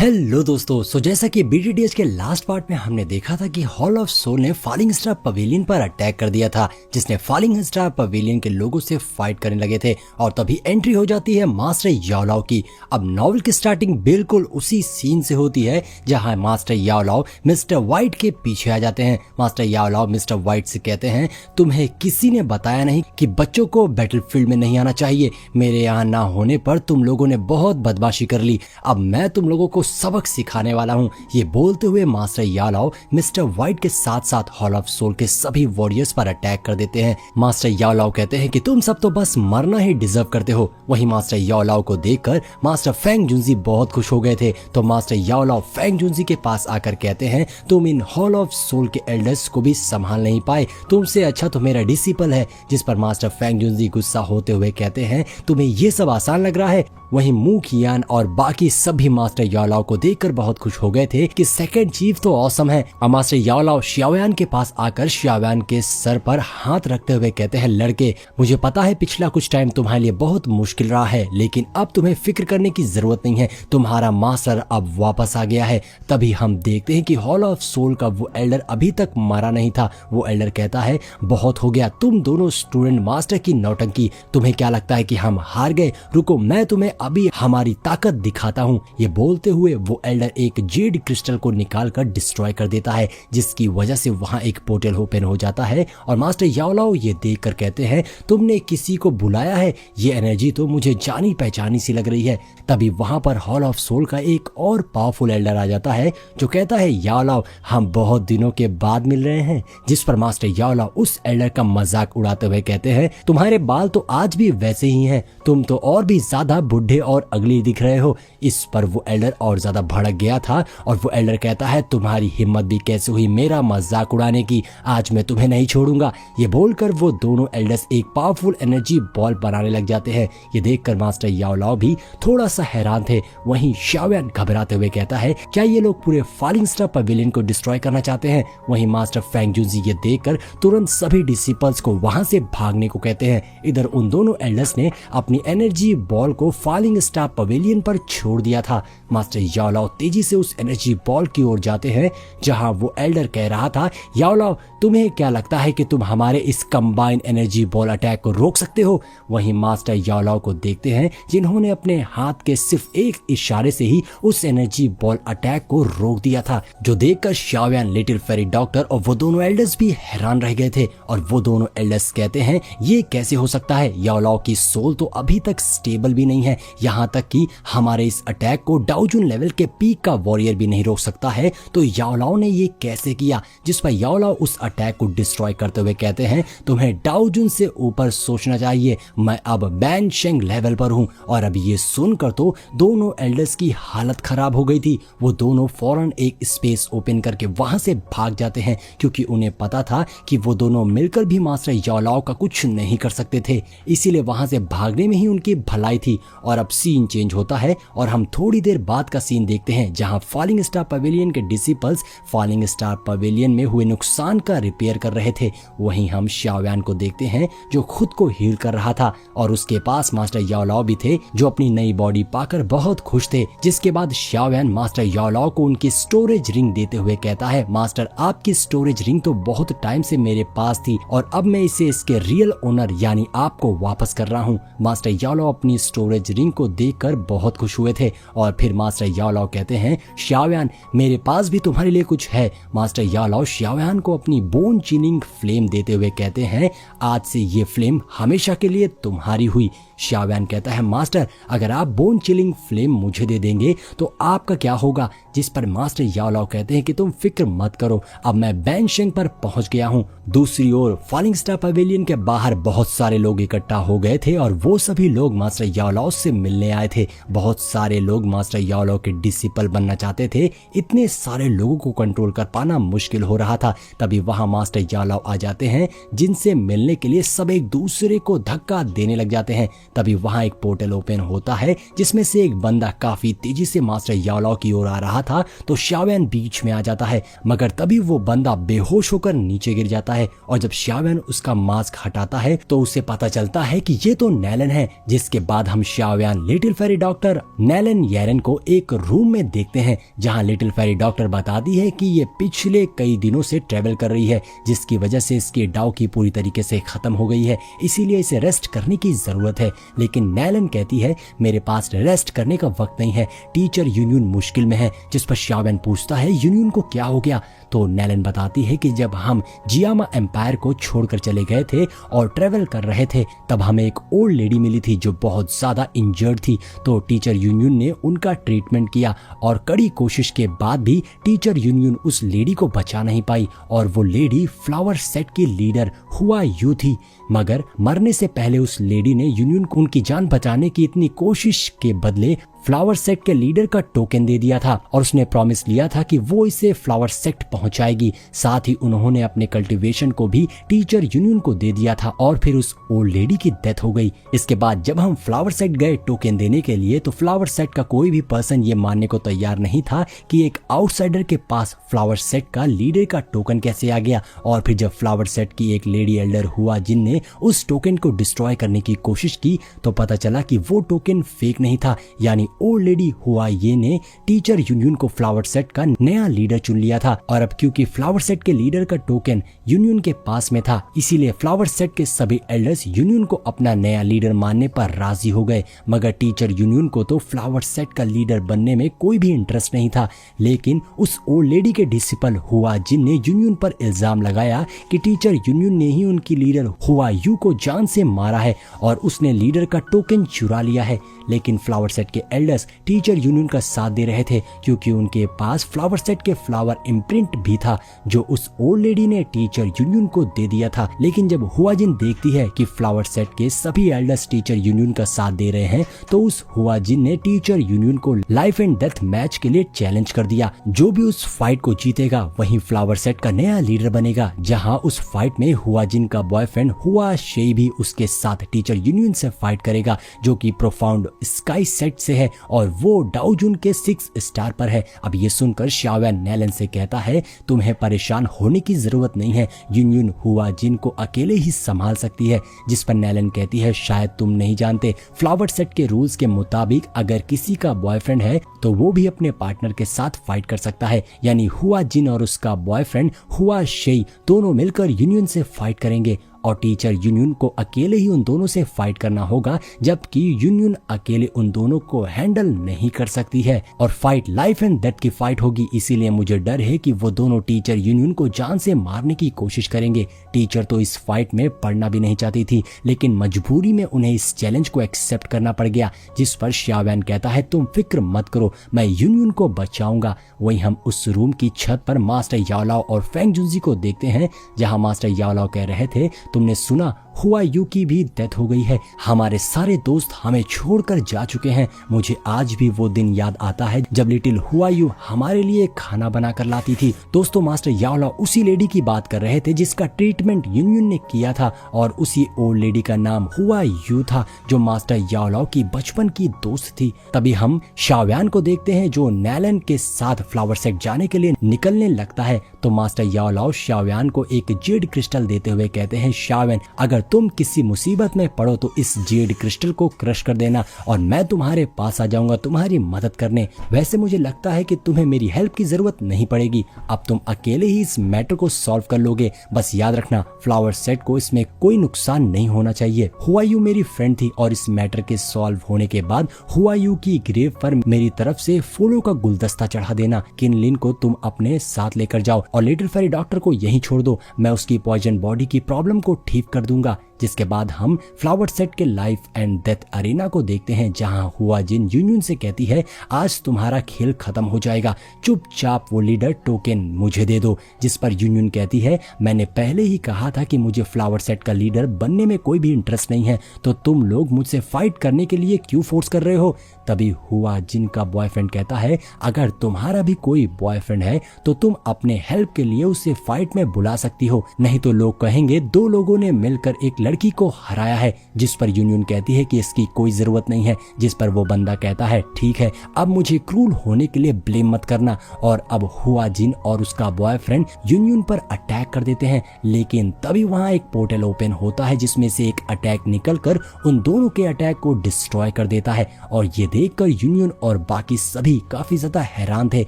Hello दोस्तों, जैसा कि BTTH के लास्ट पार्ट में हमने देखा था कि हॉल ऑफ सोल ने फॉलिंग स्टार पवेलियन पर अटैक कर दिया था, जिसने फॉलिंग स्टार पवेलियन के लोगों से फाइट करने लगे थे और तभी एंट्री हो जाती है मास्टर याओलाओ की। अब नॉवल की स्टार्टिंग बिल्कुल उसी सीन से होती है जहां मास्टर याओलाओ मिस्टर व्हाइट के पीछे आ जाते हैं। मास्टर याओलाओ मिस्टर व्हाइट से कहते हैं, तुम्हें किसी ने बताया नहीं कि बच्चों को बैटलफील्ड में नहीं आना चाहिए। मेरे यहाँ ना होने पर तुम लोगों ने बहुत बदमाशी कर ली। अब मैं तुम लोगों को सबक सिखाने वाला हूँ। ये बोलते हुए मास्टर याओलाओ मिस्टर व्हाइट के साथ साथ हॉल ऑफ सोल के सभी वॉरियर्स पर अटैक कर देते हैं। मास्टर याओलाओ कहते हैं कि तुम सब तो बस मरना ही डिजर्व करते हो। वहीं मास्टर याओलाओ को देखकर मास्टर फेंग जुनजी बहुत खुश हो गए थे, तो मास्टर याओलाओ फेंग जुनजी के पास आकर कहते हैं, तुम इन हॉल ऑफ सोल के एल्डर्स को भी संभाल नहीं पाए, तुमसे अच्छा तो मेरा डिसिपल है। जिस पर मास्टर फेंग जुनजी गुस्सा होते हुए कहते हैं, तुम्हें ये सब आसान लग रहा है। वहीं मू कियान और बाकी सभी मास्टर याओलाओ को देखकर बहुत खुश हो गए थे कि सेकंड चीफ तो ऑसम है। और मास्टर याओलाओ शियाओयान के पास आकर शियाओयान के सर पर हाथ रखते हुए कहते हैं, लड़के मुझे पता है पिछला कुछ टाइम तुम्हारे लिए बहुत मुश्किल रहा है, लेकिन अब तुम्हें फिक्र करने की जरूरत नहीं है, तुम्हारा मास्टर अब वापस आ गया है। तभी हम देखते हैं कि हॉल ऑफ सोल का वो एल्डर अभी तक मरा नहीं था। वो एल्डर कहता है, बहुत हो गया तुम दोनों स्टूडेंट मास्टर की नौटंकी, तुम्हें क्या लगता है कि हम हार गए? रुको, मैं तुम्हें अभी हमारी ताकत दिखाता हूँ। ये बोलते हुए वो एल्डर एक जेड क्रिस्टल को निकालकर डिस्ट्रॉय कर देता है, जिसकी वजह से वहाँ एक पोर्टल ओपन हो जाता है। और मास्टर याओलाओ ये देखकर कहते हैं, तुमने किसी को बुलाया है? ये एनर्जी तो मुझे जानी पहचानी सी लग रही है। तभी वहाँ पर हॉल ऑफ सोल का एक और पावरफुल एल्डर आ जाता है, जो कहता है, याओलाओ हम बहुत दिनों के बाद मिल रहे हैं। जिस पर मास्टर याओलाओ उस एल्डर का मजाक उड़ाते हुए कहते हैं, तुम्हारे बाल तो आज भी वैसे ही हैं, तुम तो और भी ज्यादा बुढ़े और अगली दिख रहे हो। इस पर वो एल्डर और ज्यादा भड़क गया था और वो एल्डर कहता है, तुम्हारी हिम्मत भी कैसे हुई मेरा मजाक उड़ाने की, आज मैं तुम्हें नहीं छोड़ूंगा। ये बोलकर वो दोनों एल्डर्स एक पावरफुल एनर्जी बॉल बनाने लग जाते हैं। ये देखकर मास्टर याओलाओ भी थोड़ा सा हैरान थे। वहीं शियाओयान घबराते हुए कहता है, क्या ये लोग पूरे फॉलिंग स्टार पवेलियन को डिस्ट्रॉय करना चाहते हैं? वहीं मास्टर फेंग जुनजी ये देखकर तुरंत सभी डिसिपल्स को वहां से भागने को कहते हैं। इधर उन दोनों एल्डर्स ने अपनी एनर्जी बॉल को फॉलिंग स्टार पवेलियन पर छोड़ दिया था। मास्टर याओलाओ तेजी से उस एनर्जी बॉल की ओर जाते हैं, जहां वो एल्डर कह रहा था, याओलाओ तुम्हें क्या लगता है कि तुम हमारे इस कंबाइंड एनर्जी बॉल अटैक को रोक सकते हो? वहीं मास्टर याओलाओ को देखते हैं, जिन्होंने अपने हाथ के सिर्फ एक इशारे से ही उस एनर्जी बॉल अटैक को रोक दिया था, जो देखकर शियाओयान, लिटिल फेरी डॉक्टर और वो दोनों एल्डर्स भी हैरान रह गए थे। और वो दोनों एल्डर्स कहते हैं, ये कैसे हो सकता है? याओलाओ की सोल तो अभी तक स्टेबल भी नहीं है, यहाँ तक कि हमारे इस अटैक को डाउजून लेवल के पीक का वॉरियर भी नहीं रोक सकता है, तो याओलाओ ने ये कैसे किया? जिस पर याओलाओ उस अटैक को डिस्ट्रॉय करते हुए कहते हैं, तुम्हें डाउजून से ऊपर सोचना चाहिए, मैं अब बैनशेंग लेवल पर हूँ। और अब ये सुनकर तो दोनों एल्डर्स की हालत खराब हो गई थी। वो दोनों फौरन एक स्पेस ओपन करके वहां से भाग जाते हैं, क्योंकि उन्हें पता था कि वो दोनों मिलकर भी मास्टर याओलाओ का कुछ नहीं कर सकते थे, इसीलिए वहां से भागने में ही उनकी भलाई थी। और अब सीन चेंज होता है और हम थोड़ी देर बाद का सीन देखते हैं, जहां फॉलिंग स्टार पवेलियन के डिसिपल्स फॉलिंग स्टार पवेलियन में हुए नुकसान का रिपेयर कर रहे थे। वहीं हम शियाओयान को देखते हैं, जो खुद को हील कर रहा था, और उसके पास मास्टर याओलाओ भी थे, जो अपनी नई बॉडी पाकर बहुत खुश थे। जिसके बाद शियाओयान मास्टर याओलाओ को उनकी स्टोरेज रिंग देते हुए कहता है, मास्टर आपकी स्टोरेज रिंग तो बहुत टाइम से मेरे पास थी और अब मैं इसे इसके रियल ओनर यानी आपको वापस कर रहा हूँ। मास्टर याओलाओ अपनी स्टोरेज रिंग को देखकर बहुत खुश हुए थे। और फिर मास्टर याओलाओ कहते हैं, शियाओयान मेरे पास भी तुम्हारे लिए कुछ है। मास्टर याओलाओ शियाओयान को अपनी बोन चिलिंग फ्लेम देते हुए कहते हैं, आज से ये फ्लेम हमेशा के लिए तुम्हारी हुई। शियाओयान कहता है, मास्टर अगर आप बोन चिलिंग फ्लेम मुझे दे देंगे तो आपका क्या होगा? जिस पर मास्टर याओलाओ कहते हैं कि तुम फिक्र मत करो, अब मैं बैनशेंग पर पहुंच गया हूँ। दूसरी ओर फॉलिंग स्टार पवेलियन के बाहर बहुत सारे लोग इकट्ठा हो गए थे और वो सभी लोग मास्टर याओलाओ से मिलने आए थे। बहुत सारे लोग मास्टर याओलाओ के डिसिपल बनना चाहते थे। इतने सारे लोगों को कंट्रोल कर पाना मुश्किल हो रहा था। तभी वहां मास्टर याओलाओ आ जाते हैं, जिनसे मिलने के लिए सब एक दूसरे को धक्का देने लग जाते हैं। तभी वहां एक पोर्टल ओपन होता है, जिसमें से एक बंदा काफी तेजी से मास्टर याओलाओ की ओर आ रहा था, तो शियाओयान बीच में आ जाता है, मगर तभी वो बंदा बेहोश होकर नीचे गिर जाता है। और जब शियाओयान उसका मास्क हटाता है तो उसे पता चलता है कि ये तो नैलन है। जिसके बाद हम शियाओयान शाओयान लिटिल फेरी डॉक्टर नेलन येरेन को एक रूम में देखते हैं जहां लिटिल फेरी डॉक्टर बताती है कि ये पिछले कई दिनों से ट्रेवल कर रही है, जिसकी वजह से इसकी डाउ की पूरी तरीके से खत्म हो गई है, इसीलिए इसे रेस्ट करने की जरूरत है। लेकिन नेलन कहती है मेरे पास रेस्ट करने का वक्त नहीं है, टीचर यूनियन मुश्किल में है। जिस पर शाओयान पूछता है यूनियन को क्या हो गया, तो नेलन बताती है कि जब हम जियामा एम्पायर को छोड़कर चले गए थे और ट्रेवल कर रहे थे तब हमें एक ओल्ड लेडी मिली थी जो बहुत ज्यादा इंजर्ड थी। तो टीचर यूनियन ने उनका ट्रीटमेंट किया और कड़ी कोशिश के बाद भी टीचर यूनियन उस लेडी को बचा नहीं पाई और वो लेडी फ्लावर सेट की लीडर हुआ यू थी। मगर मरने से पहले उस लेडी ने यूनियन को उनकी जान बचाने की इतनी कोशिश के बदले फ्लावर सेट के लीडर का टोकन दे दिया था और उसने प्रॉमिस लिया था कि वो इसे फ्लावर सेट पहुंचाएगी। साथ ही उन्होंने अपने कल्टीवेशन को भी टीचर यूनियन को दे दिया था और फिर उस ओल्ड लेडी की डेथ हो गई। इसके बाद जब हम फ्लावर सेट गए टोकन देने के लिए तो फ्लावर सेट का कोई भी पर्सन ये मानने को तैयार नहीं था कि एक आउटसाइडर के पास फ्लावर सेट का लीडर का टोकन कैसे आ गया। और फिर जब फ्लावर सेट की एक लेडी एल्डर हुआ जिनने उस टोकन को डिस्ट्रॉय करने की कोशिश की तो पता चला कि वो टोकन फेक नहीं था, यानी ओल्ड लेडी हुआ ये ने टीचर यूनियन को फ्लावर सेट का नया लीडर चुन लिया था। और अब क्योंकि फ्लावर सेट के लीडर का टोकन यूनियन के पास में था इसीलिए फ्लावर सेट के सभी एल्डर्स यूनियन को अपना नया लीडर मानने पर राजी हो गए। मगर टीचर यूनियन को तो फ्लावर सेट का लीडर बनने में कोई भी इंटरेस्ट नहीं था। लेकिन उस ओल्ड लेडी के डिसिपल हुआ जिन ने यूनियन पर इल्जाम लगाया कि टीचर यूनियन ने ही उनकी लीडर हुआ यू को जान से मारा है और उसने लीडर का टोकन चुरा लिया है। लेकिन फ्लावर सेट के एल्डर्स टीचर यूनियन का साथ दे रहे थे क्योंकि उनके पास फ्लावर सेट के फ्लावर इम्प्रिंट भी था जो उस ओल्ड लेडी ने टीचर यूनियन को दे दिया था। लेकिन जब हुआजिन देखती है कि फ्लावर सेट के सभी एल्डर्स टीचर यूनियन का साथ दे रहे हैं तो उस हुआजिन ने टीचर यूनियन को लाइफ एंड डेथ मैच के लिए चैलेंज कर दिया। जो भी उस फाइट को जीतेगा वही फ्लावर सेट का नया लीडर बनेगा। जहां उस फाइट में हुआजिन का बॉयफ्रेंड हुआ शेई भी उसके साथ टीचर यूनियन से फाइट करेगा जो कि प्रोफाउंड स्काई सेट से है और वो डाउजून के 6 स्टार पर है। अब ये सुनकर शाओयान नेलन से कहता है तुम्हें परेशान होने की जरूरत नहीं है, यूनियन हुआजिन को अकेले ही संभाल सकती है। जिस पर नेलन कहती है शायद तुम नहीं जानते फ्लावर सेट के रूल्स के मुताबिक अगर किसी का बॉयफ्रेंड है तो वो भी अपने पार्टनर के साथ फाइट कर सकता है, यानी हुआजिन और उसका बॉयफ्रेंड हुआ शेई दोनों मिलकर यूनियन से फाइट करेंगे और टीचर यूनियन को अकेले ही उन दोनों से फाइट करना होगा जबकि यूनियन अकेले उन दोनों को हैंडल नहीं कर सकती है और फाइट लाइफ एंड डेथ की फाइट होगी। इसीलिए मुझे डर है कि वो दोनों टीचर यूनियन को जान से मारने की कोशिश करेंगे। टीचर तो इस फाइट में पढ़ना भी नहीं चाहती थी लेकिन मजबूरी में उन्हें इस चैलेंज को एक्सेप्ट करना पड़ गया। जिस पर शाओयान कहता है तुम फिक्र मत करो, मैं यूनियन को बचाऊंगा। वही हम उस रूम की छत पर मास्टर याओलाओ और फेंग जुनजी को देखते हैं जहाँ मास्टर याओलाओ कह रहे थे तुमने सुना हुआ यू की भी डेथ हो गई है, हमारे सारे दोस्त हमें छोड़कर जा चुके हैं। मुझे आज भी वो दिन याद आता है जब लिटिल हुआ यू हमारे लिए खाना बना कर लाती थी। दोस्तों मास्टर याओलाओ उसी लेडी की बात कर रहे थे जिसका ट्रीटमेंट यूनियन ने किया था और उसी ओल्ड लेडी का नाम हुआ यू था जो मास्टर याओलाओ की बचपन की दोस्त थी। तभी हम शाओयान को देखते हैं जो नेलन के साथ फ्लावर सेट जाने के लिए निकलने लगता है तो मास्टर याओलाओ शाओयान को एक जेड क्रिस्टल देते हुए कहते हैं शाओयान अगर तुम किसी मुसीबत में पड़ो तो इस जेड क्रिस्टल को क्रश कर देना और मैं तुम्हारे पास आ जाऊंगा तुम्हारी मदद करने। वैसे मुझे लगता है कि तुम्हें मेरी हेल्प की जरूरत नहीं पड़ेगी, अब तुम अकेले ही इस मैटर को सॉल्व कर लोगे। बस याद रखना फ्लावर सेट को इसमें कोई नुकसान नहीं होना चाहिए। हुआ यू मेरी फ्रेंड थी और इस मैटर के सॉल्व होने के बाद हुआ यू की ग्रेव पर मेरी तरफ से फूलों का गुलदस्ता चढ़ा देना। किनलिन को तुम अपने साथ लेकर जाओ और लिटिल फेरी डॉक्टर को यहीं छोड़ दो, मैं उसकी पॉइजन बॉडी की प्रॉब्लम को ठीक कर दूंगा। जिसके बाद हम फ्लावर सेट के लाइफ एंड डेथ अरेना को देखते हैं जहां हुआजिन यूनियन से कहती है आज तुम्हारा खेल खत्म हो जाएगा, चुपचाप वो लीडर टोकन मुझे दे दो। जिस पर यूनियन कहती है मैंने पहले ही कहा था कि मुझे फ्लावर सेट का लीडर बनने में कोई भी इंटरेस्ट नहीं है तो तुम लोग मुझसे फाइट करने के लिए क्यों फोर्स कर रहे हो। तभी हुआजिन का बॉयफ्रेंड कहता है अगर तुम्हारा भी कोई बॉयफ्रेंड है तो तुम अपने हेल्प के लिए उसे फाइट में बुला सकती हो, नहीं तो लोग कहेंगे दो लोगों ने मिलकर एक लड़की को हराया है, जिस पर यूनियन कहती है कि इसकी कोई जरूरत नहीं है, जिस पर वो बंदा कहता है ठीक है, अब मुझे क्रूर होने के लिए ब्लेम मत करना। और अब हुआ जिन और उसका बॉयफ्रेंड यूनियन पर अटैक कर देते हैं, लेकिन तभी वहां एक पोर्टल ओपन होता है जिसमें से एक अटैक निकलकर उन दोनों के अटैक को डिस्ट्रॉय कर देता है। और ये देखकर यूनियन और बाकी सभी काफी ज्यादा हैरान थे,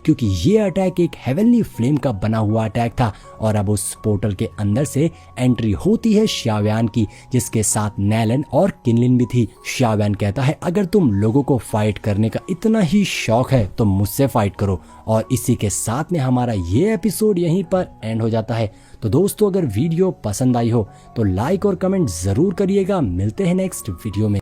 क्योंकि ये अटैक एक हेवनली फ्लेम का बना हुआ अटैक था। और अब उस पोर्टल के अंदर से एंट्री होती है शाव्यान की, जिसके साथ नैलन और किनलिन भी थी। शाव्यान कहता है अगर तुम लोगों को फाइट करने का इतना ही शौक है तो मुझसे फाइट करो। और इसी के साथ में हमारा ये एपिसोड यहीं पर एंड हो जाता है। तो दोस्तों, अगर वीडियो पसंद आई हो तो लाइक और कमेंट जरूर करिएगा। मिलते हैं नेक्स्ट वीडियो में।